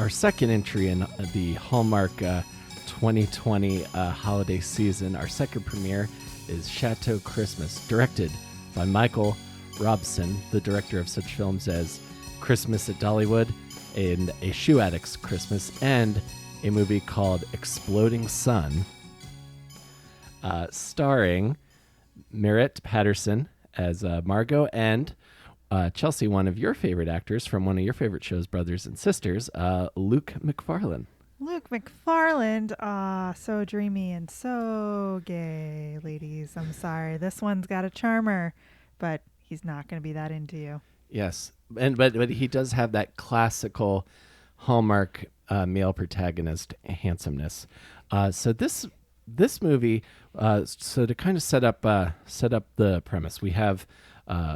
our second entry in the Hallmark 2020 holiday season. Our second premiere is Chateau Christmas, directed by Michael Robison, the director of such films as Christmas at Dollywood and A Shoe Addict's Christmas, and a movie called Exploding Sun, starring Merritt Patterson as Margot and Chelsea, one of your favorite actors from one of your favorite shows, Brothers and Sisters, Luke Macfarlane. Luke Macfarlane, so dreamy and so gay, ladies. I'm sorry. This one's got a charmer, but he's not going to be that into you. Yes, but he does have that classical Hallmark male protagonist handsomeness. So this movie, so to kind of set up the premise, we have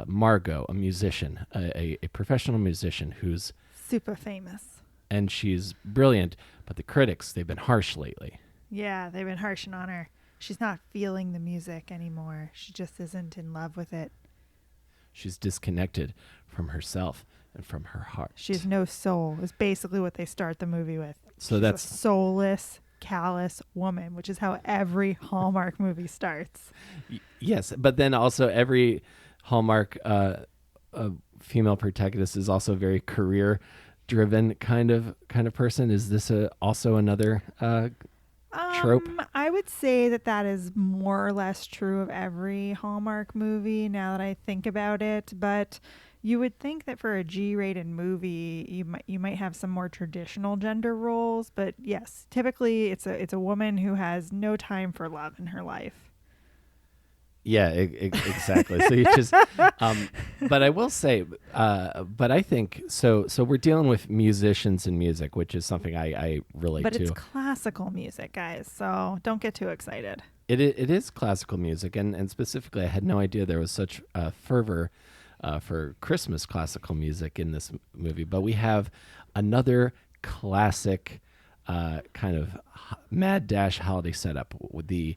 Margot, a musician, a professional musician who's super famous, and she's brilliant. But the critics, they've been harsh lately. Yeah, they've been harshing on her. She's not feeling the music anymore. She just isn't in love with it. She's disconnected from herself and from her heart. She has no soul, is basically what they start the movie with. So She's that's a soulless, callous woman, which is how every Hallmark movie starts. Yes, but then also every Hallmark female protagonist is also very career-driven kind of person. Is this also another trope? I would say that is more or less true of every Hallmark movie now that I think about it, but you would think that for a G-rated movie you might have some more traditional gender roles, but yes, typically it's a woman who has no time for love in her life. Yeah, exactly. So you just, but I will say, but I think so we're dealing with musicians and music, which is something I relate to. But it's classical music, guys, so don't get too excited. It is classical music, and specifically, I had no idea there was such fervor for Christmas classical music in this movie. But we have another classic kind of mad dash holiday setup with the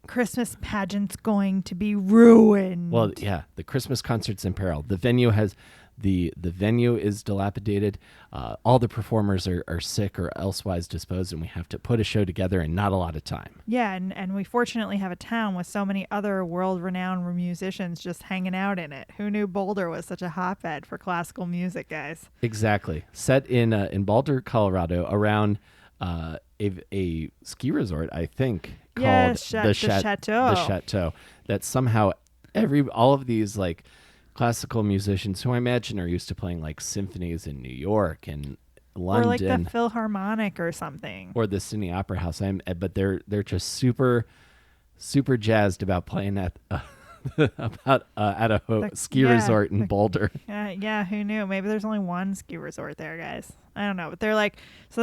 Christmas pageant's going to be ruined. Well, yeah, the Christmas concert's in peril. The venue has the venue is dilapidated. All the performers are sick or elsewise disposed, and we have to put a show together in not a lot of time. Yeah, and we fortunately have a town with so many other world-renowned musicians just hanging out in it. Who knew Boulder was such a hotbed for classical music, guys? Exactly. Set in Boulder, Colorado, around a ski resort, I think, called the Chateau. The Chateau. That somehow all of these like classical musicians, who I imagine are used to playing like symphonies in New York and London, or like the Philharmonic or something, or the Sydney Opera House. But they're just super jazzed about playing at at a ski resort in Boulder. Yeah, who knew? Maybe there's only one ski resort there, guys. I don't know, but they're like, so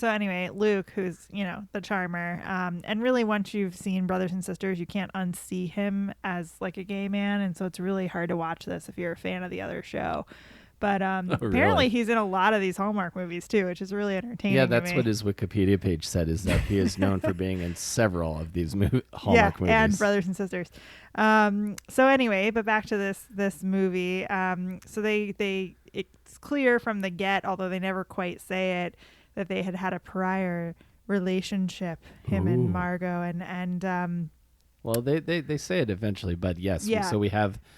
anyway, Luke, who's, the charmer, and really once you've seen Brothers and Sisters, you can't unsee him as like a gay man, and so it's really hard to watch this if you're a fan of the other show. But apparently he's in a lot of these Hallmark movies too, which is really entertaining. Yeah, that's what his Wikipedia page said, is that he is known for being in several of these Hallmark movies. And Brothers and Sisters. So anyway, but back to this movie. So it's clear from the get, although they never quite say it, that they had a prior relationship, him and Margot, and well, they say it eventually, but yes. Yeah. So we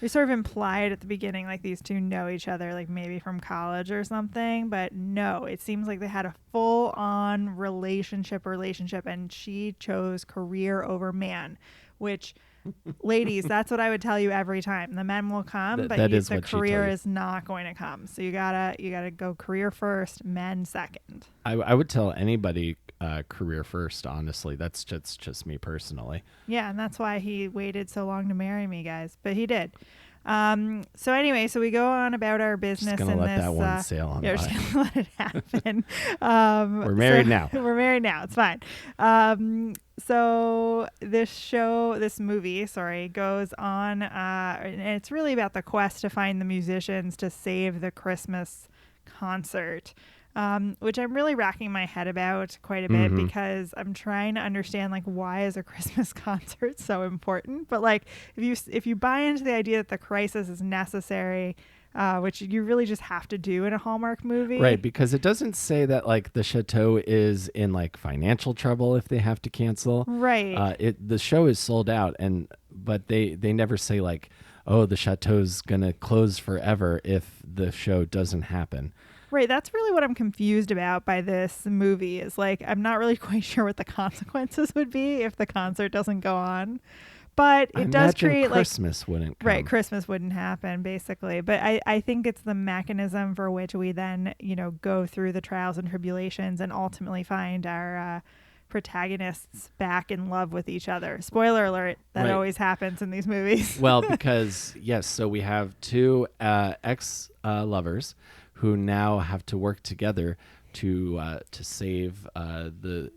sort of implied at the beginning, like these two know each other, like maybe from college or something, but no, it seems like they had a full-on relationship, and she chose career over man, which, ladies, that's what I would tell you every time. The men will come, but the career is not going to come. So you gotta go career first, men second. I would tell anybody career first, honestly. That's just me personally. Yeah, and that's why he waited so long to marry me, guys. But he did. So anyway, we go on about our business. Just gonna let that one sail on by. Yeah, just gonna let it happen. We're married now. We're married now. It's fine. So this movie, goes on, and it's really about the quest to find the musicians to save the Christmas concert. Which I'm really racking my head about quite a bit, because I'm trying to understand, like, why is a Christmas concert so important? But like, if you buy into the idea that the crisis is necessary which you really just have to do in a Hallmark movie. Right, because it doesn't say that like the chateau is in like financial trouble if they have to cancel. Right. The show is sold out, but they never say like, oh, the chateau's gonna close forever if the show doesn't happen. Right. That's really what I'm confused about by this movie is like, I'm not really quite sure what the consequences would be if the concert doesn't go on. But it does create Christmas wouldn't come. Right, Christmas wouldn't happen basically. But I think it's the mechanism for which we then, go through the trials and tribulations and ultimately find our protagonists back in love with each other. Spoiler alert, that always happens in these movies. Well, because yes, so we have two ex lovers who now have to work together to save the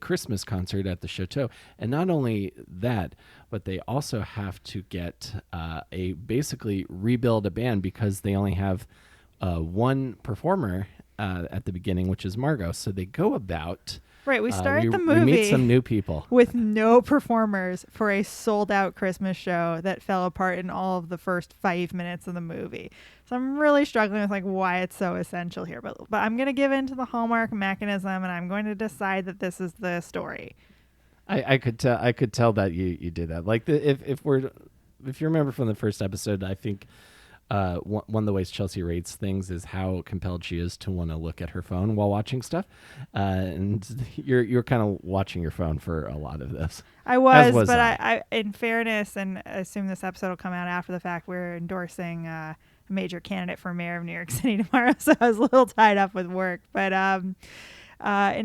Christmas concert at the chateau. And not only that, but they also have to get basically rebuild a band because they only have one performer at the beginning, which is Margot. So they go about. Right, we start the movie. We meet some new people with no performers for a sold-out Christmas show that fell apart in all of the first 5 minutes of the movie. So I'm really struggling with like why it's so essential here. But I'm going to give in to the Hallmark mechanism, and I'm going to decide that this is the story. I could tell that you did that. Like if you remember from the first episode, I think. One of the ways Chelsea rates things is how compelled she is to want to look at her phone while watching stuff, and you're kind of watching your phone for a lot of this. I was but I, in fairness, and I assume this episode will come out after the fact, we're endorsing a major candidate for mayor of New York City tomorrow, so I was a little tied up with work. But in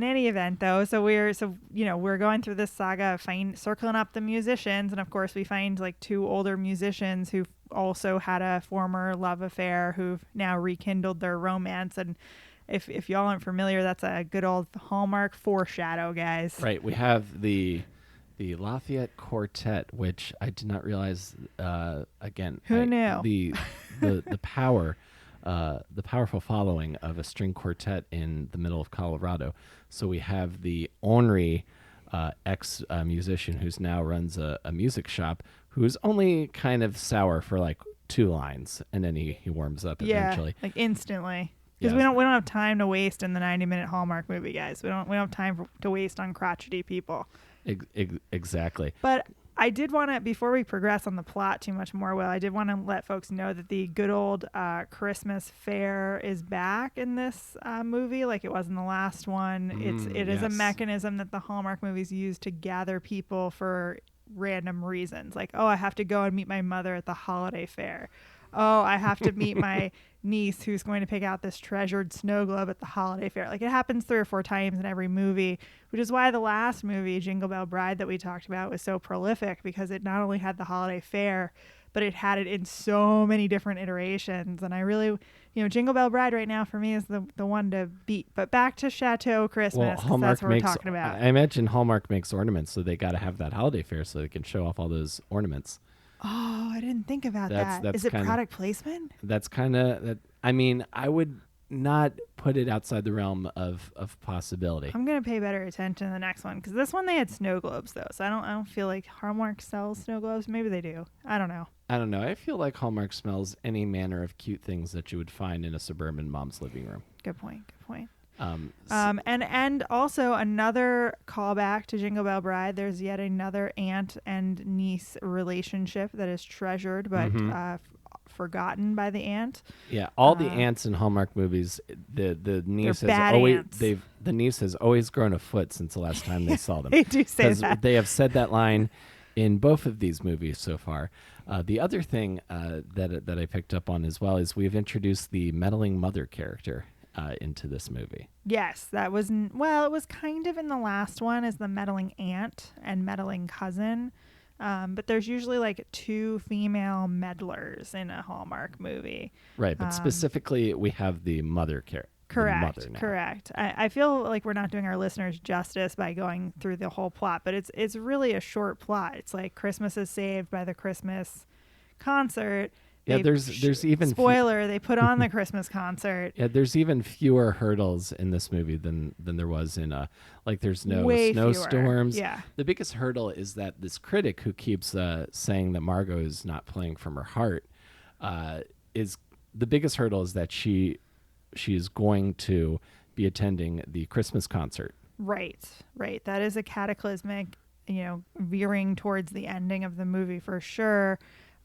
any event, though, we're going through this saga of circling up the musicians, and of course we find like two older musicians who also had a former love affair who've now rekindled their romance. And if y'all aren't familiar, that's a good old Hallmark foreshadow, guys. Right. We have the Lafayette Quartet, which I did not realize. Again, who knew the power. The powerful following of a string quartet in the middle of Colorado. So we have the ornery ex-musician who's now runs a music shop, who's only kind of sour for like 2 lines, and then he warms up eventually. Like instantly. Because we don't have time to waste in the 90-minute Hallmark movie, guys. We don't have time to waste on crotchety people. Exactly. But I did want to, before we progress on the plot too much more, I did want to let folks know that the good old Christmas fair is back in this movie like it was in the last one. It is a mechanism that the Hallmark movies use to gather people for random reasons. Like, oh, I have to go and meet my mother at the holiday fair. Oh, I have to meet my niece who's going to pick out this treasured snow globe at the holiday fair. Like, it happens 3 or 4 times in every movie, which is why the last movie, Jingle Bell Bride, that we talked about was so prolific, because it not only had the holiday fair, but it had it in so many different iterations. And I really, Jingle Bell Bride right now for me is the one to beat. But back to Chateau Christmas, well, that's what we're talking about. I imagine Hallmark makes ornaments, so they got to have that holiday fair so they can show off all those ornaments. Oh, I didn't think about that. Is it product placement? That's kind of that. I mean, I would not put it outside the realm of possibility. I'm gonna pay better attention to the next one, because this one they had snow globes though, so I don't feel like Hallmark sells snow globes. Maybe they do. I don't know. I feel like Hallmark smells any manner of cute things that you would find in a suburban mom's living room. Good point. And also another callback to Jingle Bell Bride. There's yet another aunt and niece relationship that is treasured but forgotten by the aunt. Yeah, all the aunts in Hallmark movies, the niece has always grown a foot since the last time they saw them. They do say that. Because they have said that line in both of these movies so far. The other thing that I picked up on as well is we've introduced the meddling mother character into this movie. Yes, that was it was kind of in the last one as the meddling aunt and meddling cousin, but there's usually like 2 female meddlers in a Hallmark movie. Right, but specifically we have the mother character. Correct. I feel like we're not doing our listeners justice by going through the whole plot, but it's really a short plot. It's like Christmas is saved by the Christmas concert. Yeah, there's even spoiler. They put on the Christmas concert. Yeah, there's even fewer hurdles in this movie than there was in there's no way snowstorms. Yeah, the biggest hurdle is that this critic who keeps saying that Margot is not playing from her heart is the biggest hurdle is that she is going to be attending the Christmas concert. Right. That is a cataclysmic, veering towards the ending of the movie for sure.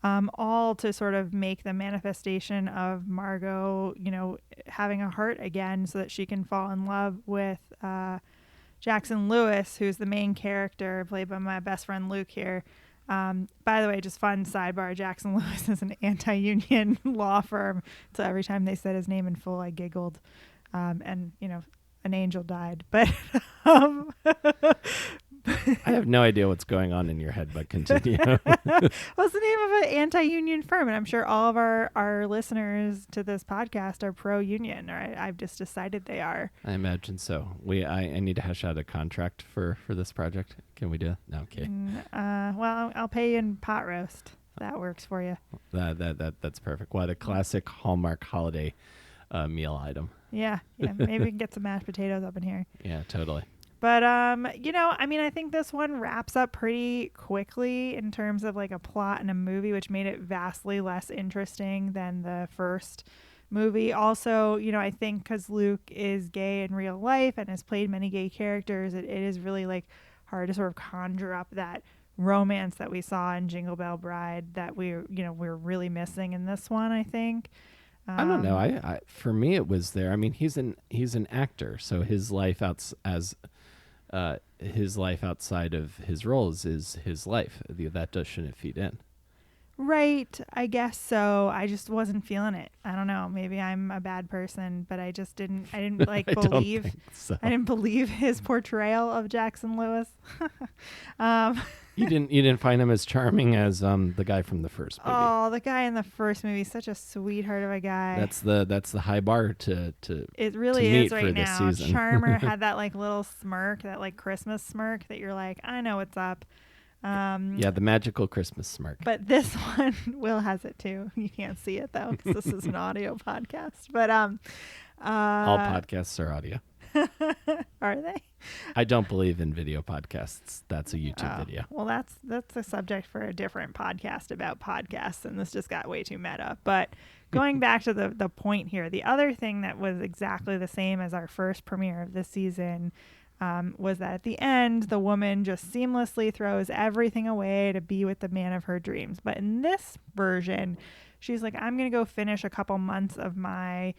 All to sort of make the manifestation of Margot, having a heart again so that she can fall in love with Jackson Lewis, who's the main character, played by my best friend Luke here. By the way, just fun sidebar, Jackson Lewis is an anti-union law firm. So every time they said his name in full, I giggled. And, an angel died. But I have no idea what's going on in your head, but continue. What's the name of an anti-union firm? And I'm sure all of our listeners to this podcast are pro-union, or I've just decided they are. I imagine so. I need to hash out a contract for this project. Can we do it? No, okay. Well, I'll pay you in pot roast. That works for you. That's perfect. What a classic Hallmark holiday meal item. Yeah. Maybe we can get some mashed potatoes up in here. Yeah, totally. But, I think this one wraps up pretty quickly in terms of like a plot and a movie, which made it vastly less interesting than the first movie. Also, I think because Luke is gay in real life and has played many gay characters, it is really like hard to sort of conjure up that romance that we saw in Jingle Bell Bride that we're really missing in this one, I think. I don't know. I for me it was there. I mean, he's an actor, so his life his life outside of his roles is his life. That shouldn't feed in. Right. I guess so. I just wasn't feeling it. I don't know. Maybe I'm a bad person, but I didn't like believe. Don't think so. I didn't believe his portrayal of Jackson Lewis. You didn't find him as charming as the guy from the first movie. Oh, the guy in the first movie, such a sweetheart of a guy. That's the high bar to it really to is right now. season. Charmer had that like little smirk, that like Christmas smirk that you're like, I know what's up. Yeah, the magical Christmas smirk. But this one, Will has it too. You can't see it though, because this is an audio podcast. But all podcasts are audio. Are they? I don't believe in video podcasts. That's a YouTube video. Well, that's a subject for a different podcast about podcasts, and this just got way too meta. But going back to the point here, the other thing that was exactly the same as our first premiere of this season was that at the end, the woman just seamlessly throws everything away to be with the man of her dreams. But in this version, she's like, I'm going to go finish a couple months of my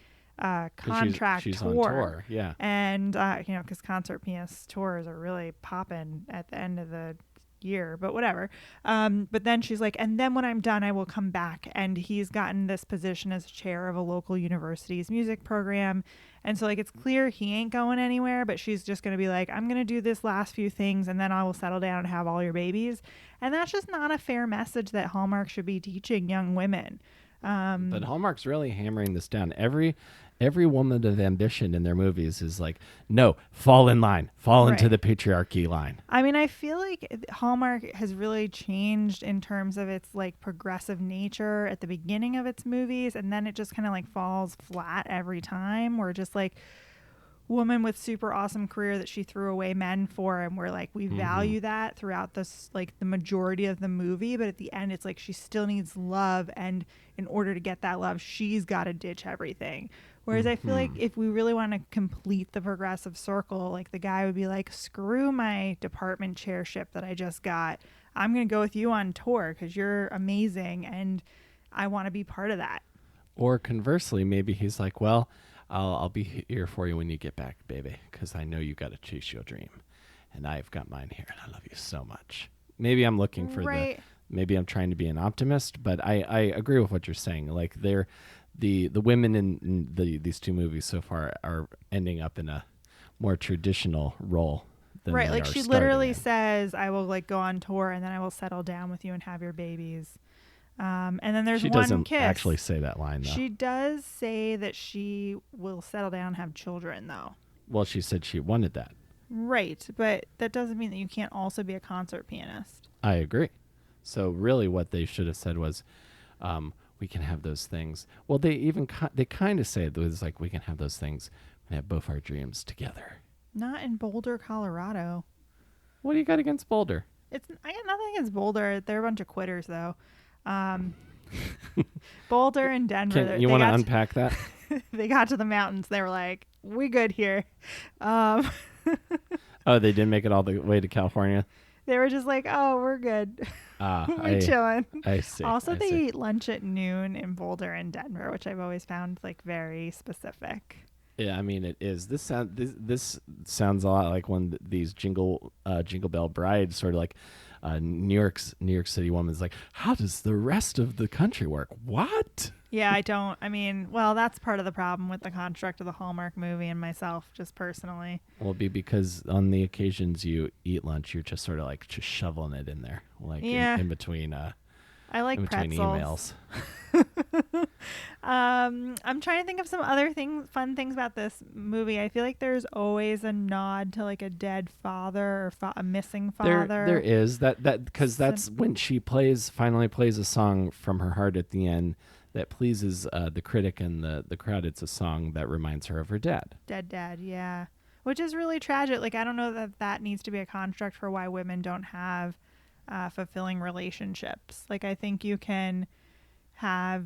contract she's tour. On tour, yeah. And, because concert pianist tours are really popping at the end of the year, but whatever. But then she's like, and then when I'm done, I will come back. And he's gotten this position as chair of a local university's music program. And so like, it's clear he ain't going anywhere, but she's just going to be like, I'm going to do this last few things and then I will settle down and have all your babies. And that's just not a fair message that Hallmark should be teaching young women. But Hallmark's really hammering this down. Every woman of ambition in their movies is like, no, fall in line, fall into the patriarchy line. I mean, I feel like Hallmark has really changed in terms of its like progressive nature at the beginning of its movies, and then it just kind of like falls flat every time. We're just like, woman with super awesome career that she threw away men for, and we're like, we value that throughout this like the majority of the movie, but at the end it's like she still needs love, and in order to get that love she's got to ditch everything. Whereas I feel like if we really want to complete the progressive circle, like the guy would be like, screw my department chairship that I just got, I'm gonna go with you on tour because you're amazing and I want to be part of that. Or conversely, maybe he's like, well, I'll be here for you when you get back, baby, because I know you got to chase your dream, and I've got mine here, and I love you so much. Maybe I'm looking for maybe I'm trying to be an optimist, but I agree with what you're saying. Like the women in these two movies so far are ending up in a more traditional role than they like are she literally says, I will like go on tour and then I will settle down with you and have your babies. And then there's one kiss. She doesn't actually say that line, though. She does say that she will settle down and have children, though. Well, she said she wanted that. Right, but that doesn't mean that you can't also be a concert pianist. I agree. So really what they should have said was, we can have those things. Well, they kind of say it was like, we can have those things and have both our dreams together. Not in Boulder, Colorado. What do you got against Boulder? I got nothing against Boulder. They're a bunch of quitters, though. Boulder and Denver. You want to unpack that? They got to the mountains. They were like, "We good here." Oh, they didn't make it all the way to California. They were just like, "Oh, we're good. We're chilling." I see. Also, they eat lunch at noon in Boulder and Denver, which I've always found like very specific. Yeah, I mean it is. This sounds a lot like one of these Jingle Bell Bride sort of like New York City woman's like, how does the rest of the country work? What? Yeah, I mean, well, that's part of the problem with the construct of the Hallmark movie and myself, just personally. Well, it'd be because on the occasions you eat lunch, you're just sort of like just shoveling it in there, like in between. I like pretzels. Emails. I'm trying to think of some other fun things about this movie. I feel like there's always a nod to like a dead father or a missing father. There is that because that's when she finally plays a song from her heart at the end that pleases the critic and the crowd. It's a song that reminds her of her dad. Dead dad, yeah, which is really tragic. Like I don't know that needs to be a construct for why women don't have fulfilling relationships. Like I think you can have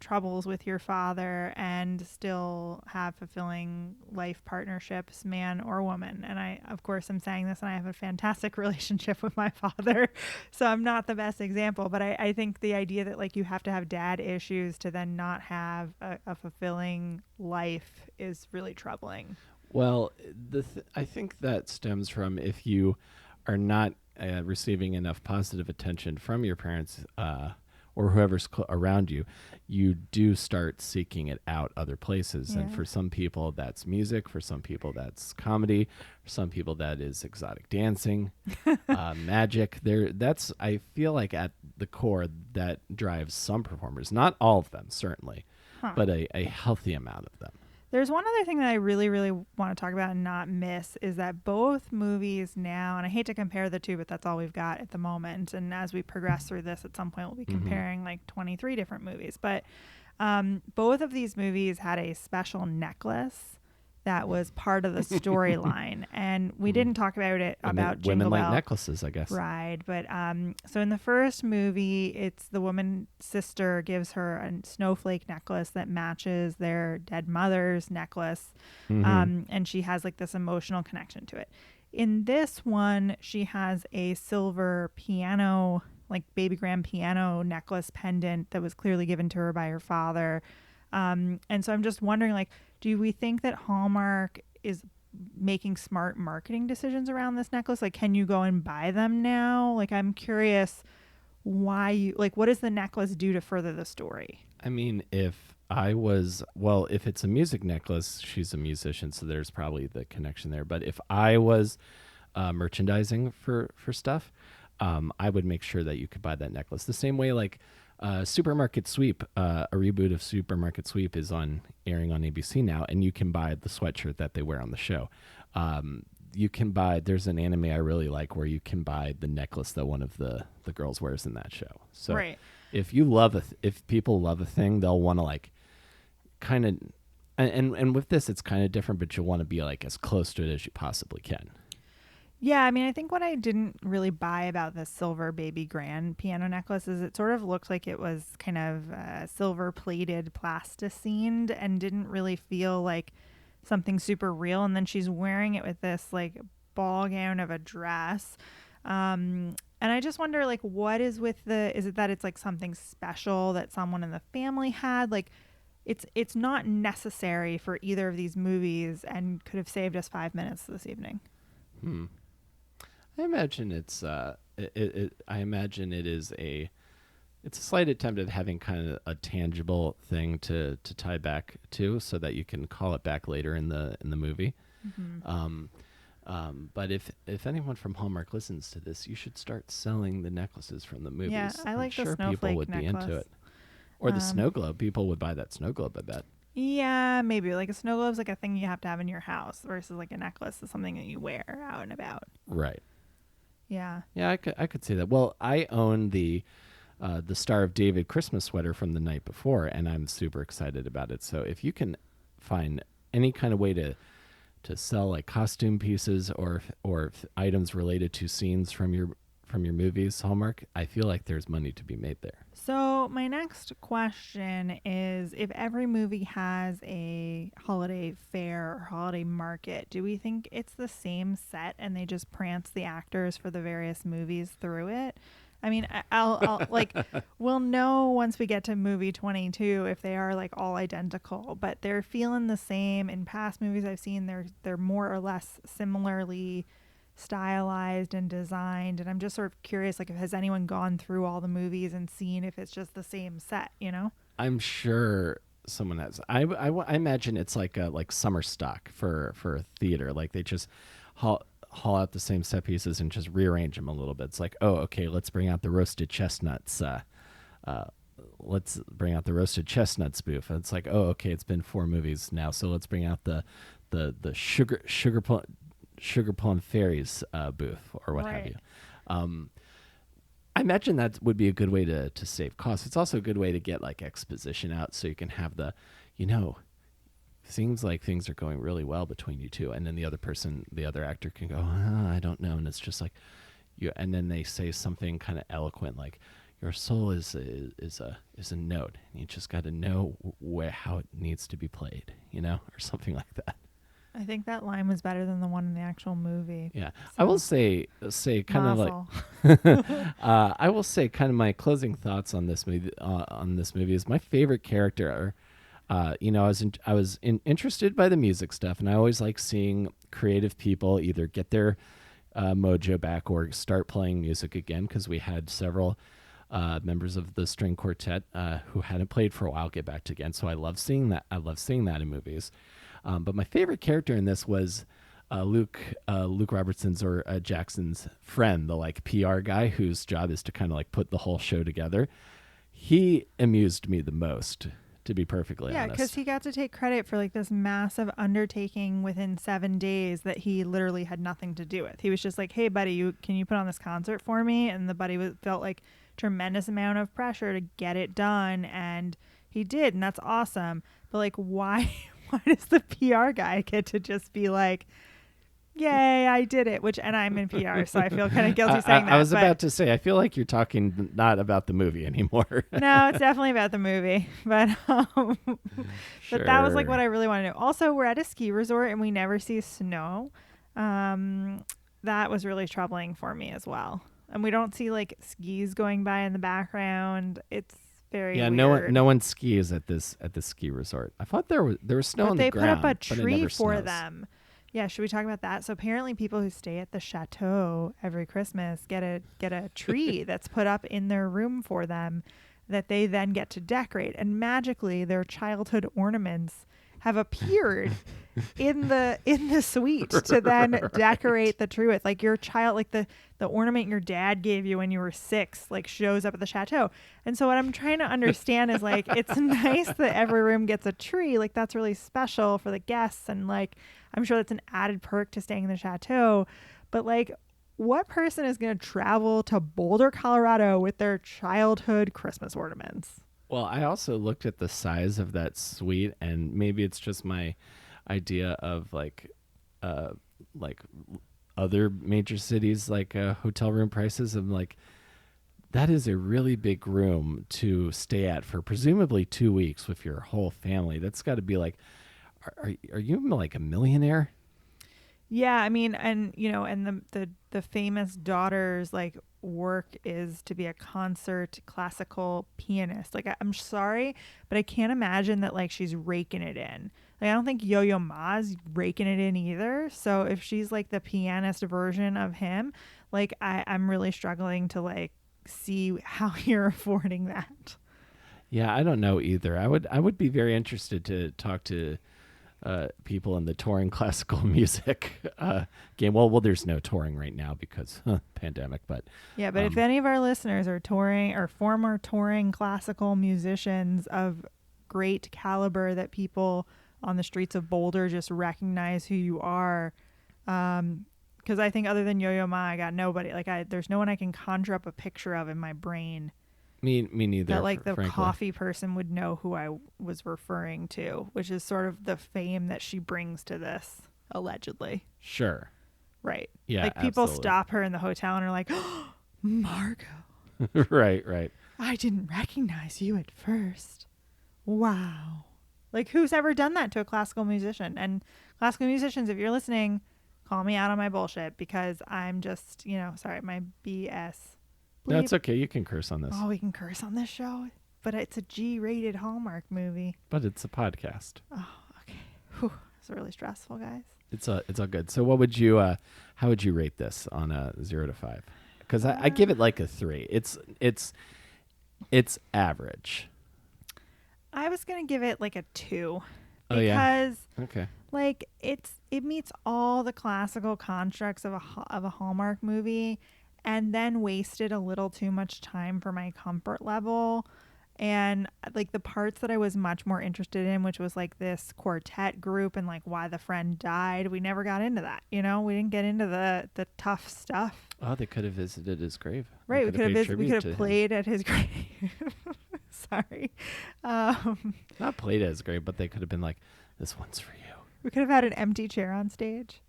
troubles with your father and still have fulfilling life partnerships, man or woman. And I of course am saying this, and I have a fantastic relationship with my father, so I'm not the best example, but I think the idea that like you have to have dad issues to then not have a fulfilling life is really troubling. Well, I think that stems from if you are not receiving enough positive attention from your parents or whoever's around you, you do start seeking it out other places. Yeah. And for some people, that's music. For some people, that's comedy. For some people, that is exotic dancing, magic. I feel like at the core, that drives some performers. Not all of them, certainly, but a healthy amount of them. There's one other thing that I really, really want to talk about and not miss is that both movies now, and I hate to compare the two, but that's all we've got at the moment. And as we progress through this, at some point we'll be comparing like 23 different movies. But both of these movies had a special necklace that was part of the storyline, and we didn't talk about it about Jingle Bell. Women like necklaces, I guess. Right, but so in the first movie, it's the woman's sister gives her a snowflake necklace that matches their dead mother's necklace, and she has like this emotional connection to it. In this one, she has a silver piano, like baby grand piano necklace pendant that was clearly given to her by her father. And so I'm just wondering, like, do we think that Hallmark is making smart marketing decisions around this necklace? Like, can you go and buy them now? Like, I'm curious why what does the necklace do to further the story? I mean, if it's a music necklace, she's a musician, so there's probably the connection there. But if I was merchandising for stuff, I would make sure that you could buy that necklace. The same way, like, Supermarket Sweep, a reboot of Supermarket Sweep is airing on ABC now, and you can buy the sweatshirt that they wear on the show. You can buy, there's an anime I really like where you can buy the necklace that one of the girls wears in that show. So right. If people love a thing, they'll want to like kind of, and with this, it's kind of different, but you'll want to be like as close to it as you possibly can. Yeah, I mean, I think what I didn't really buy about the silver baby grand piano necklace is it sort of looked like it was kind of silver plated plasticined and didn't really feel like something super real. And then she's wearing it with this like ball gown of a dress. And I just wonder, like, what is with is it that it's like something special that someone in the family had? Like, it's not necessary for either of these movies and could have saved us 5 minutes this evening. I imagine it's a slight attempt at having kind of a tangible thing to tie back to, so that you can call it back later in the movie. But if anyone from Hallmark listens to this, you should start selling the necklaces from the movies. Yeah, I like the snowflake people would necklace. Be into it. Or the snow globe. People would buy that snow globe, I bet. Yeah, maybe. Like a snow globe's like a thing you have to have in your house versus like a necklace is something that you wear out and about. Right. Yeah. Yeah, I could see that. Well, I own the Star of David Christmas sweater from the night before, and I'm super excited about it. So if you can find any kind of way to to sell like costume pieces or items related to scenes from from your movies, Hallmark, I feel like there's money to be made there. So my next question is, if every movie has a holiday fair or holiday market, do we think it's the same set and they just prance the actors for the various movies through it? I mean, I'll like, we'll know once we get to movie 22 if they are like all identical, but they're feeling the same. In past movies I've seen, they're more or less similarly stylized and designed, and I'm just sort of curious, like, if has anyone gone through all the movies and seen if it's just the same set, you know? I'm sure someone has. I imagine it's like a summer stock for theater. Like they just haul out the same set pieces and just rearrange them a little bit. It's like, oh, okay, let's bring out the roasted chestnuts. Let's bring out the roasted chestnut spoof. And it's like, oh, okay, it's been 4 movies now, so let's bring out the sugar plum fairies booth or what have you. I imagine that would be a good way to save costs. It's also a good way to get like exposition out, so you can have the, seems like things are going really well between you two, and then the other actor can go, oh, I don't know, and it's just like and then they say something kind of eloquent like, your soul is a note, and you just got to know how it needs to be played, or something like that. I think that line was better than the one in the actual movie. Yeah, so. I will say kind of I will say kind of my closing thoughts on this movie. Is my favorite character. I was interested by the music stuff, and I always like seeing creative people either get their mojo back or start playing music again, because we had several members of the string quartet who hadn't played for a while get back again. So I love seeing that. I love seeing that in movies. But my favorite character in this was Luke Robertson's or Jackson's friend, the like PR guy whose job is to kind of like put the whole show together. He amused me the most, to be perfectly honest. Yeah, because he got to take credit for like this massive undertaking within 7 days that he literally had nothing to do with. He was just like, hey, buddy, can you put on this concert for me? And the buddy felt like tremendous amount of pressure to get it done. And he did. And that's awesome. But like, why does the PR guy get to just be like, yay, I did it? And I'm in PR, so I feel kind of guilty saying that. I was about to say, I feel like you're talking not about the movie anymore. No, it's definitely about the movie. But Sure. but that was like what I really want to know. Also, we're at a ski resort and we never see snow. That was really troubling for me as well. And we don't see like skis going by in the background. It's very weird. No one skis at this ski resort. I thought there was snow on the ground. They put up a tree for snows. them. Yeah, should we talk about that? So apparently people who stay at the chateau every Christmas get a tree that's put up in their room for them that they then get to decorate, and magically their childhood ornaments have appeared in the suite to then decorate the tree with. Like your child, like the ornament your dad gave you when you were 6, like shows up at the chateau. And so what I'm trying to understand is like, it's nice that every room gets a tree. Like that's really special for the guests. And like, I'm sure that's an added perk to staying in the chateau. But like, what person is going to travel to Boulder, Colorado with their childhood Christmas ornaments? Well, I also looked at the size of that suite, and maybe it's just my idea of like other major cities, like hotel room prices. I'm like, that is a really big room to stay at for presumably 2 weeks with your whole family. That's got to be like, are you like a millionaire? Yeah, I mean, and and the famous daughter's like work is to be a concert classical pianist. Like I'm sorry, but I can't imagine that like she's raking it in. Like I don't think Yo-Yo Ma's raking it in either. So if she's like the pianist version of him, like I'm really struggling to like see how you're affording that. Yeah, I don't know either. I would be very interested to talk to people in the touring classical music game. Well, there's no touring right now because pandemic, but yeah. But if any of our listeners are touring or former touring classical musicians of great caliber that people on the streets of Boulder just recognize who you are, because I think other than Yo-Yo Ma, I got nobody. Like there's no one I can conjure up a picture of in my brain. Me neither. That like the frankly. coffee person would know who I was referring to, which is sort of the fame that she brings to this, allegedly. Sure. Right. Yeah. Like people absolutely. stop her in the hotel and are like, oh, Margot, Right. I didn't recognize you at first. Wow. Like, who's ever done that to a classical musician? And classical musicians, if you're listening, call me out on my bullshit, because I'm just, sorry, my BS. No, it's okay. You can curse on this. Oh, we can curse on this show? But it's a G-rated Hallmark movie. But it's a podcast. Oh, okay. Whew. It's really stressful, guys. It's all good. So what would you how would you rate this on a 0 to 5? Because I give it like a 3. It's average. I was gonna give it like a 2. Oh yeah. Because Okay. like it meets all the classical constructs of a Hallmark movie, and then wasted a little too much time for my comfort level. And like the parts that I was much more interested in, which was like this quartet group and like why the friend died, we never got into that. We didn't get into the tough stuff. Oh, they could have visited his grave. Right, we could have played at his grave. Sorry. Not played at his grave, but they could have been like, this one's for you. We could have had an empty chair on stage.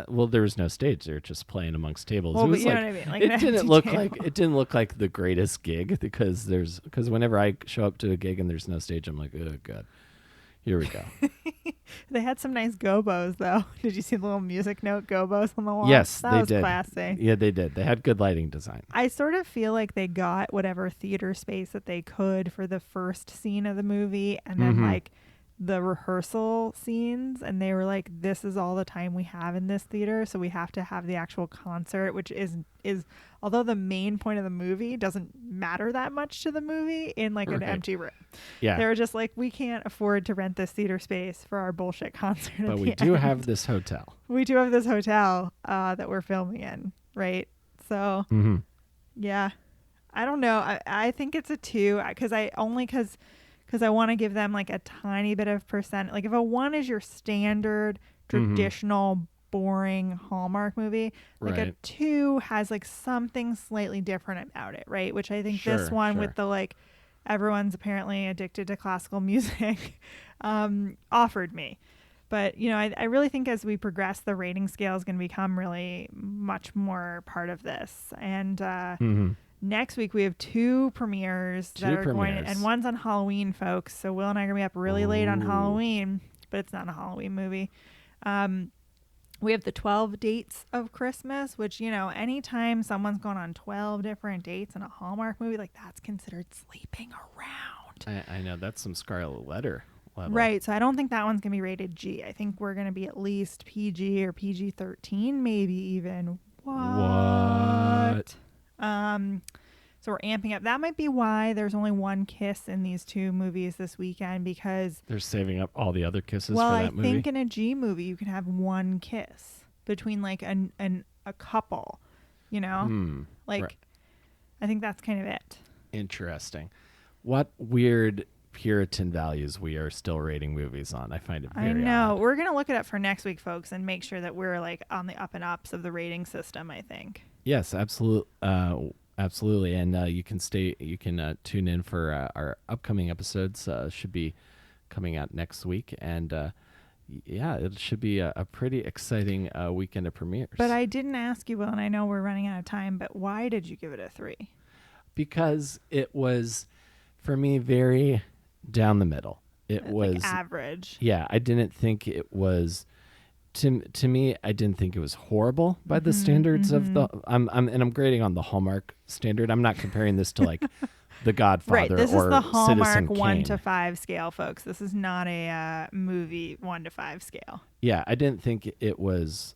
Well, there was no stage. They were just playing amongst tables. Well, It was but you like, know what I mean? Like it an didn't empty look table. like the greatest gig, because whenever I show up to a gig and there's no stage, I'm like, oh god, here we go. They had some nice gobos, though. Did you see the little music note gobos on the wall? Yes, that they was did. classy. Yeah, they did. They had good lighting design. I sort of feel like they got whatever theater space that they could for the first scene of the movie, and then like the rehearsal scenes, and they were like, this is all the time we have in this theater, so we have to have the actual concert, which is although the main point of the movie doesn't matter that much to the movie, in like an empty room. Yeah. They were just like, we can't afford to rent this theater space for our bullshit concert. But we do have this hotel. We do have this hotel that we're filming in, right? So yeah, I don't know. I think it's a 2 because I want to give them like a tiny bit of percent. Like if a 1 is your standard traditional boring Hallmark movie, like a 2 has like something slightly different about it, right? Which I think this one with the like everyone's apparently addicted to classical music offered me. But I really think as we progress, the rating scale is going to become really much more part of this. And next week we have 2 premieres and one's on Halloween, folks. So Will and I are gonna be up really late on Halloween, but it's not a Halloween movie. We have the 12 dates of Christmas, which anytime someone's going on 12 different dates in a Hallmark movie, like that's considered sleeping around. I know that's some Scarlet Letter level. Right. So I don't think that one's gonna be rated G. I think we're gonna be at least PG or PG-13, maybe even. What? So we're amping up. That might be why there's only 1 kiss in these 2 movies this weekend, because they're saving up all the other kisses for that movie. I think in a G movie you can have 1 kiss between like a couple, I think that's kind of it. Interesting. What weird Puritan values we are still rating movies on. I find it very odd. We're going to look it up for next week, folks, and make sure that we're like on the up and ups of the rating system, I think. Yes, absolutely. And you can tune in for our upcoming episodes. Should be coming out next week. And it should be a pretty exciting weekend of premieres. But I didn't ask you, Will, and I know we're running out of time, but why did you give it a 3? Because it was, for me, very down the middle. It was like average. Yeah, I didn't think it was. To me, I didn't think it was horrible by the standards of the. I'm grading on the Hallmark standard. I'm not comparing this to like The Godfather right. This or is the Hallmark Citizen 1 Kane. to 5 scale, folks. This is not a movie 1 to 5 scale. Yeah, I didn't think it was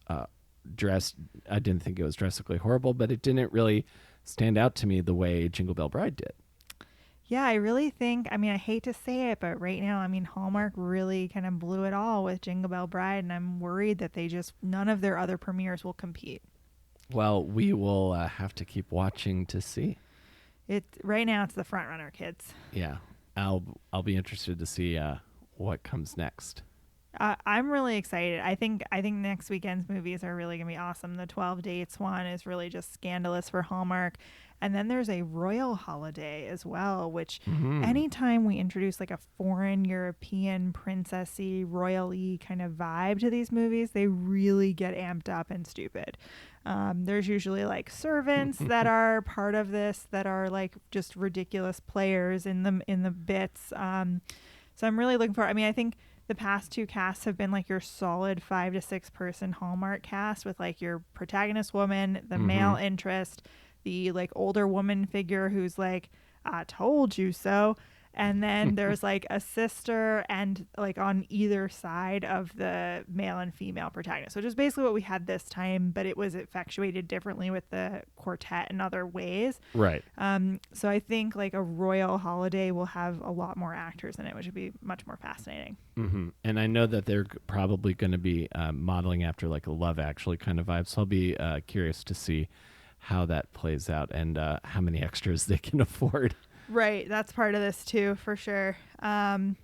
dressed. I didn't think it was drastically horrible, but it didn't really stand out to me the way Jingle Bell Bride did. Yeah, I really think, I hate to say it, but right now, Hallmark really kind of blew it all with Jingle Bell Bride, and I'm worried that none of their other premieres will compete. Well, we will have to keep watching to see. Right now, it's the front runner, kids. Yeah, I'll be interested to see what comes next. I'm really excited. I think next weekend's movies are really gonna be awesome. The 12 Dates one is really just scandalous for Hallmark, and then there's a royal holiday as well. Which anytime we introduce like a foreign European princessy royal-y kind of vibe to these movies, they really get amped up and stupid. There's usually like servants that are part of this that are like just ridiculous players in the bits. So I'm really looking for. I mean, I think the past two casts have been like your solid 5 to 6 person Hallmark cast with like your protagonist woman, the male interest, the like older woman figure who's like, I told you so. And then there's like a sister and like on either side of the male and female protagonist, which is basically what we had this time, but it was effectuated differently with the quartet in other ways. Right. So I think like a royal holiday will have a lot more actors in it, which would be much more fascinating. And I know that they're probably going to be modeling after like a Love Actually kind of vibe. So I'll be curious to see how that plays out and how many extras they can afford. Right. That's part of this too, for sure. And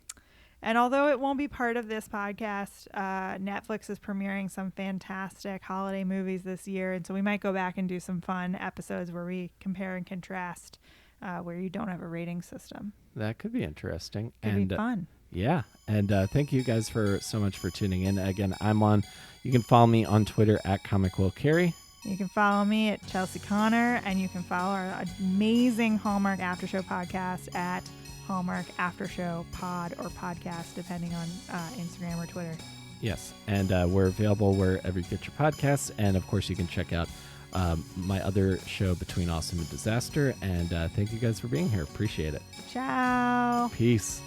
although it won't be part of this podcast, Netflix is premiering some fantastic holiday movies this year. And so we might go back and do some fun episodes where we compare and contrast where you don't have a rating system. That could be interesting. Could be fun. Yeah. And thank you guys so much for tuning in. Again, you can follow me on Twitter at ComicWillCarey. You can follow me at Chelsea Connor, and you can follow our amazing Hallmark After Show podcast at Hallmark After Show Pod or podcast, depending on Instagram or Twitter. Yes, and we're available wherever you get your podcasts. And, of course, you can check out my other show, Between Awesome and Disaster. And thank you guys for being here. Appreciate it. Ciao. Peace.